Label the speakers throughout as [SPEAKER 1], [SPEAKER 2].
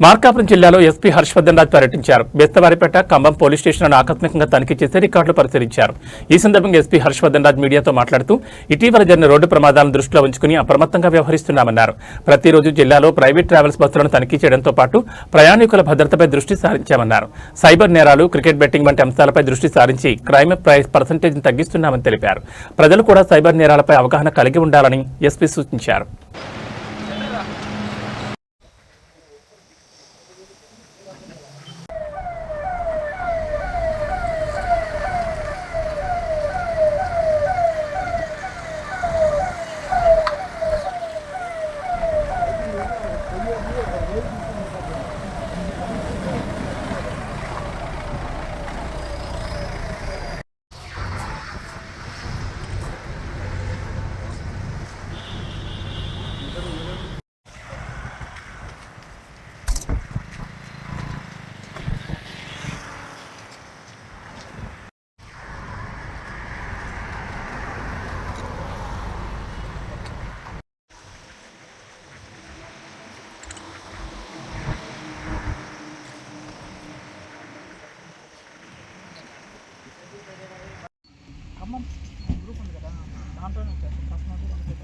[SPEAKER 1] మార్కాపురం జిల్లాలో ఎస్పీ హర్షవర్ధన్ రాజ్ పర్యటించారు. బెస్తవారిపేట కంబం పోలీస్ స్టేషన్లను ఆకస్మికంగా తనిఖీ చేసి రికార్డులు పరిశీలించారు. ఈ సందర్భంగా ఎస్పీ హర్షవర్ధన్ రాజ్ మీడియాతో మాట్లాడుతూ ఇటీవల జరిగిన రోడ్డు ప్రమాదాలను దృష్టిలో ఉంచుకుని అప్రమత్తంగా వ్యవహరిస్తున్నామన్నారు. ప్రతిరోజు జిల్లాలో ప్రైవేట్ ట్రావెల్స్ బస్సులను తనిఖీ చేయడంతో పాటు ప్రయాణికుల భద్రతపై దృష్టి సారించామన్నారు. సైబర్ నేరాలు, క్రికెట్ బెట్టింగ్ వంటి అంశాలపై దృష్టి సారించి క్రైమ్ పర్సెంటేజ్ని తగ్గిస్తున్నామని తెలిపారు. ప్రజలు కూడా సైబర్ నేరాలపై అవగాహన కలిగి ఉండాలని ఎస్పీ సూచించారు.
[SPEAKER 2] గ్రూప్ ఉంది కదా, దాంట్లోనే వచ్చేస్తాం. ఫస్ట్ నోట్ అనుకుంటాం.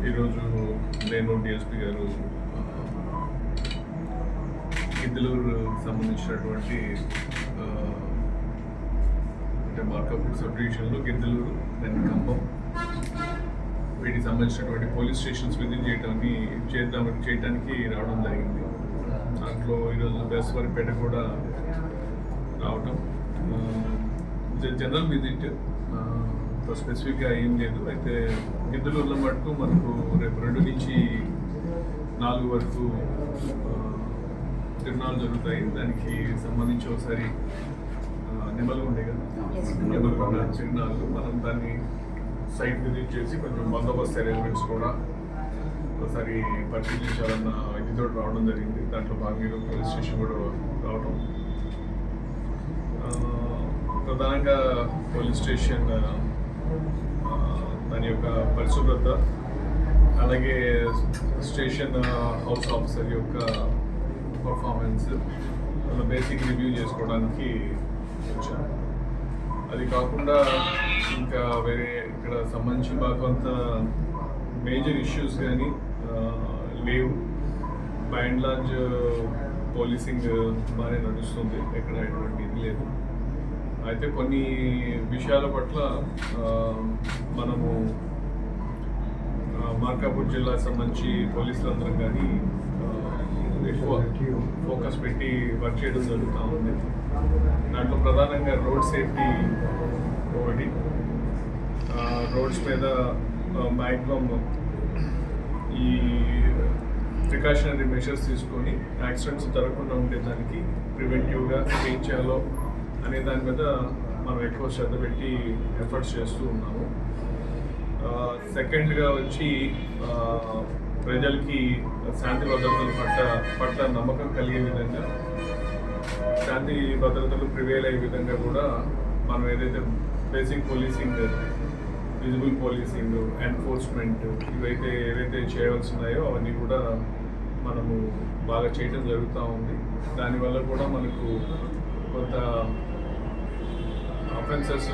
[SPEAKER 3] ఈరోజు నేను డిఎస్పీ గారు గిద్దలూరు సంబంధించినటువంటి అంటే మార్కాపూర్ సబ్ డివిజన్లో గిద్దలూరు అండ్ ఖమ్మం వీటికి సంబంధించినటువంటి పోలీస్ స్టేషన్స్ విజిట్ చేయడానికి రావడం జరిగింది. దాంట్లో ఈరోజు బెస్తవారిపేట కూడా రావటం జనరల్ విజిట్, స్పెసిఫిక్గా ఏం లేదు. అయితే గిద్దలూరులో మటుకు మనకు రేపు 2 నుంచి 4 వరకు తిరునాళ్ళు జరుగుతాయి. దానికి సంబంధించి ఒకసారి నిమల్గొండే కదా, నిమల్గొండ తిరునాళ్ళు మనం దాన్ని సైట్ విజిట్ చేసి కొంచెం బందోబస్తు అరేంజ్మెంట్స్ కూడా ఒకసారి పరిశీలించాలన్న ఇదితో రావడం జరిగింది. దాంట్లో భాగంగా పోలీస్ స్టేషన్ కూడా రావడం, ప్రధానంగా పోలీస్ స్టేషన్ దాని యొక్క పరిశుభ్రత, అలాగే స్టేషన్ హౌస్ ఆఫీసర్ యొక్క పర్ఫార్మెన్స్ బేసిక్ రివ్యూ చేసుకోవడానికి వచ్చాను. అది కాకుండా ఇంకా వేరే ఇక్కడ సంబంధించి మాకు అంత మేజర్ ఇష్యూస్ కానీ లేవు. బై అండ్ లార్జ్ పోలీసింగ్ బాగానే నడుస్తుంది, ఎక్కడ ఎటువంటి ఇది లేదు. అయితే కొన్ని విషయాల పట్ల మనము మార్కాపూర్ జిల్లాకు సంబంధించి పోలీసులందరం కానీ ఎక్కువ ఫోకస్ పెట్టి వర్క్ చేయడం జరుగుతూ ఉంది. దాంట్లో ప్రధానంగా రోడ్ సేఫ్టీ ఒకటి. రోడ్స్ మీద మ్యాక్సిమం ఈ ప్రికాషనరీ మెషర్స్ తీసుకొని యాక్సిడెంట్స్ జరగకుండా ఉండేదానికి ప్రివెంటివ్గా ఏం చేయాలో అనే దాని మీద మనం ఎక్కువ శ్రద్ధ పెట్టి ఎఫర్ట్స్ చేస్తూ ఉన్నాము. సెకండ్గా వచ్చి ప్రజలకి శాంతి భద్రతల పట్ల నమ్మకం కలిగే విధంగా, శాంతి భద్రతలు ప్రివేల్ అయ్యే విధంగా కూడా మనం ఏదైతే basic policing, visible policing, enforcement ఏవైతే చేయవలసి ఉన్నాయో అవన్నీ కూడా మనము బాగా చేయడం జరుగుతూ ఉంది. దానివల్ల కూడా మనకు కొంత అఫెన్సెస్,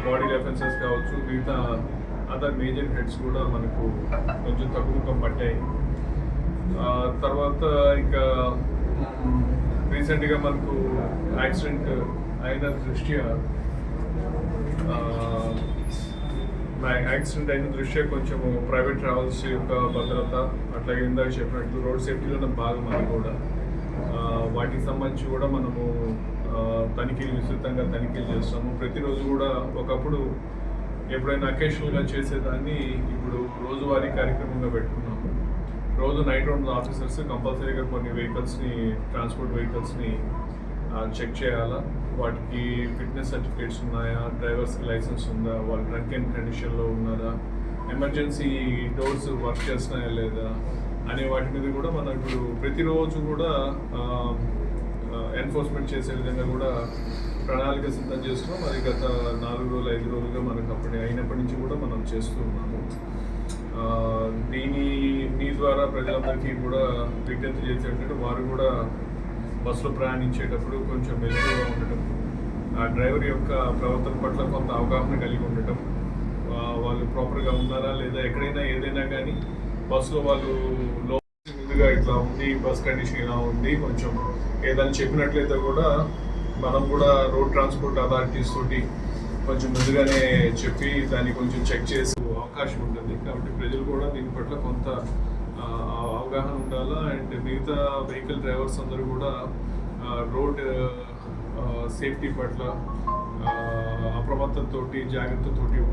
[SPEAKER 3] బాడీ అఫెన్సెస్ కావచ్చు, మిగతా అదర్ మేజర్ హెడ్స్ కూడా మనకు కొంచెం తగ్గుముఖం పట్టాయి. తర్వాత ఇంకా రీసెంట్గా మనకు యాక్సిడెంట్ అయిన దృష్ట్యా కొంచెం ప్రైవేట్ ట్రావెల్స్ యొక్క భద్రత, అట్లాగే ఇందాక చెప్పినట్టు రోడ్ సేఫ్టీలో భాగం అని కూడా వాటికి సంబంధించి కూడా మనము తనిఖీలు విస్తృతంగా తనిఖీలు చేస్తాము. ప్రతిరోజు కూడా ఒకప్పుడు ఎప్పుడైనా అకేషనల్గా చేసేదాన్ని ఇప్పుడు రోజువారీ కార్యక్రమంగా పెట్టుకున్నాము. రోజు నైట్ రౌండ్ ఆఫీసర్స్ కంపల్సరీగా కొన్ని వెహికల్స్ని, ట్రాన్స్పోర్ట్ వెహికల్స్ని చెక్ చేయాలా, వాటికి ఫిట్నెస్ సర్టిఫికేట్స్ ఉన్నాయా, డ్రైవర్స్కి లైసెన్స్ ఉందా, వాళ్ళు ట్రంక్ అండ్ కండిషన్లో ఉన్నారా, ఎమర్జెన్సీ డోర్స్ వర్క్ చేస్తున్నాయా లేదా అనే వాటి మీద కూడా మనం ఇప్పుడు ప్రతిరోజు కూడా ఎన్ఫోర్స్మెంట్ చేసే విధంగా కూడా ప్రణాళిక సిద్ధం చేస్తున్నాం. అది గత 4 రోజులు 5 రోజులుగా మనకు అయినప్పటి నుంచి కూడా మనం చేస్తూ ఉన్నాము. దీని ద్వారా ప్రజలందరికీ కూడా విజ్ఞప్తి చేసేటంటే వారు కూడా బస్సులో ప్రయాణించేటప్పుడు కొంచెం మెలకువగా ఉండటం, ఆ డ్రైవర్ యొక్క ప్రవర్తన పట్ల కొంత అవగాహన కలిగి ఉండటం, వాళ్ళు ప్రాపర్గా ఉన్నారా లేదా, ఎక్కడైనా ఏదైనా కానీ బస్సులో వాళ్ళు ముందుగా ఇట్లా ఉంది, బస్ కండిషన్ ఇలా ఉంది, కొంచెం ఏదైనా చెప్పినట్లయితే కూడా మనం కూడా రోడ్ ట్రాన్స్పోర్ట్ అథారిటీస్ తోటి కొంచెం ముందుగానే చెప్పి దాన్ని కొంచెం చెక్ చేసే అవకాశం ఉంటుంది. కాబట్టి ప్రజలు కూడా దీని పట్ల కొంత అవగాహన ఉండాలా. అండ్ మిగతా వెహికల్ డ్రైవర్స్ అందరూ కూడా రోడ్ సేఫ్టీ పట్ల అప్రమత్తతోటి, జాగ్రత్తతోటి